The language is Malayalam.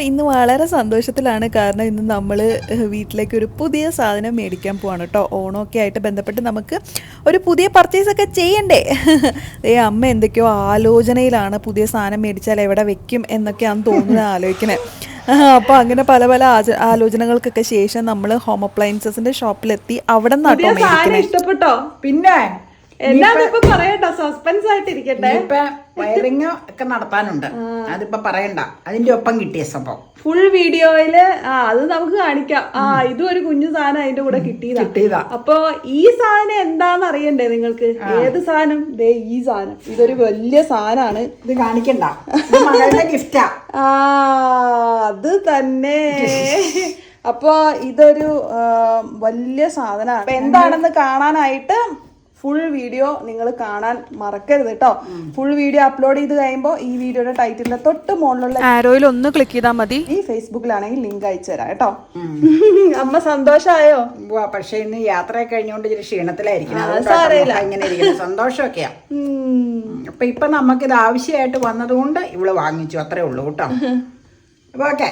ഇന്ന് വളരെ സന്തോഷത്തിലാണ്. കാരണം ഇന്ന് നമ്മൾ വീട്ടിലേക്ക് ഒരു പുതിയ സാധനം മേടിക്കാൻ പോവാണ് കേട്ടോ. ഓണമൊക്കെ ആയിട്ട് ബന്ധപ്പെട്ട് നമുക്ക് ഒരു പുതിയ പർച്ചേസൊക്കെ ചെയ്യണ്ടേ. അമ്മ എന്തൊക്കെയോ ആലോചനയിലാണ്. പുതിയ സാധനം മേടിച്ചാൽ എവിടെ വെക്കും എന്നൊക്കെയാണെന്ന് തോന്നുന്നത് ആലോചിക്കണേ. അപ്പോൾ അങ്ങനെ പല പല ആലോചനകൾക്കൊക്കെ ശേഷം നമ്മൾ ഹോം അപ്ലയൻസസിൻ്റെ ഷോപ്പിലെത്തി. അവിടെ നിന്നാട്ടോ മേടിക്കണേ. ഇഷ്ടപ്പെട്ടോ? പിന്നെ എന്നാന്നിപ്പോ പറയട്ടോ, സസ്പെൻസ് ആയിട്ടിരിക്കട്ടെ. വയറിങ് ഒക്കെ നടത്താനുണ്ട്, അതിപ്പോ പറയണ്ട. അതിന്റെ ഒപ്പം കിട്ടിയ സംഭവം ഫുൾ വീഡിയോയില് അത് നമുക്ക് കാണിക്കാം. ഇതും ഒരു കുഞ്ഞു സാധനം അതിന്റെ കൂടെ കിട്ടിയതാ. അപ്പൊ ഈ സാധനം എന്താന്ന് അറിയണ്ടേ നിങ്ങൾക്ക്? ഏത് സാധനം? ദേ ഈ സാധനം. ഇതൊരു വലിയ സാധനമാണ്. ഇത് കാണിക്കണ്ട, മകളുടെ ഗിഫ്റ്റാ. അത് തന്നെ. അപ്പൊ ഇതൊരു വലിയ സാധനമാണ്. അപ്പൊ എന്താണെന്ന് കാണാനായിട്ട് ഫുൾ വീഡിയോ നിങ്ങൾ കാണാൻ മറക്കരുത് കേട്ടോ. ഫുൾ വീഡിയോ അപ്ലോഡ് ചെയ്ത് കഴിയുമ്പോൾ ഈ വീഡിയോയുടെ ടൈറ്റിലിന്റെ തൊട്ട് മുകളിലുള്ള ആരോയിൽ ഒന്ന് ക്ലിക്ക് ചെയ്താൽ മതി. ഈ ഫേസ്ബുക്കിലാണെങ്കിൽ ലിങ്ക് അയച്ചു തരാം കേട്ടോ. അമ്മ സന്തോഷമായോ? പക്ഷെ ഇന്ന് യാത്രയൊക്കെ കഴിഞ്ഞുകൊണ്ട് ഇച്ചിരി ക്ഷീണത്തിലായിരിക്കും. ഇങ്ങനെ ഇരിക്കുന്നത് സന്തോഷമൊക്കെയാ. അപ്പൊ ഇപ്പൊ നമുക്കിത് ആവശ്യമായിട്ട് വന്നതുകൊണ്ട് ഇവള് വാങ്ങിച്ചു, അത്രേ ഉള്ളൂ കേട്ടോ. അപ്പൊ ഓക്കെ.